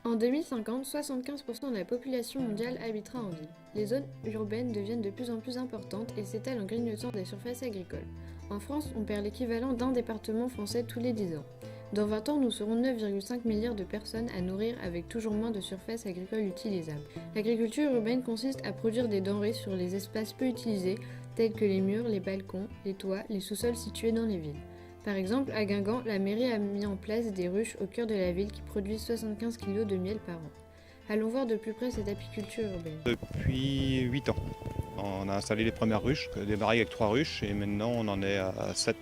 En 2050, 75% de la population mondiale habitera en ville. Les zones urbaines deviennent de plus en plus importantes et s'étalent en grignotant des surfaces agricoles. En France, on perd l'équivalent d'un département français tous les 10 ans. Dans 20 ans, nous serons 9,5 milliards de personnes à nourrir avec toujours moins de surfaces agricoles utilisables. L'agriculture urbaine consiste à produire des denrées sur les espaces peu utilisés, tels que les murs, les balcons, les toits, les sous-sols situés dans les villes. Par exemple, à Guingamp, la mairie a mis en place des ruches au cœur de la ville qui produisent 75 kg de miel par an. Allons voir de plus près cette apiculture urbaine. Depuis 8 ans. On a installé les premières ruches, démarré avec 3 ruches et maintenant on en est à 7.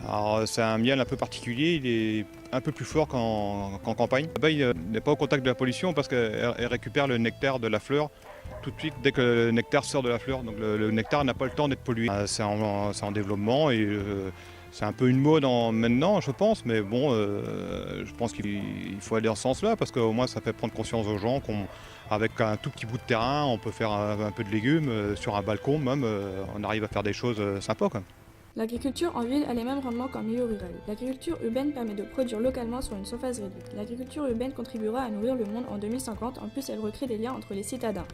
Alors c'est un miel un peu particulier, il est un peu plus fort qu'en campagne. L'abeille n'est pas au contact de la pollution parce qu'elle récupère le nectar de la fleur tout de suite dès que le nectar sort de la fleur. Donc le nectar n'a pas le temps d'être pollué. C'est en développement et c'est un peu une mode maintenant je pense, mais bon je pense qu'il faut aller dans ce sens-là parce qu'au moins ça fait prendre conscience aux gens qu'avec un tout petit bout de terrain on peut faire un peu de légumes, sur un balcon même, on arrive à faire des choses sympas quoi. L'agriculture en ville a les mêmes rendements qu'en milieu rural. L'agriculture urbaine permet de produire localement sur une surface réduite. L'agriculture urbaine contribuera à nourrir le monde en 2050, en plus elle recrée des liens entre les citadins.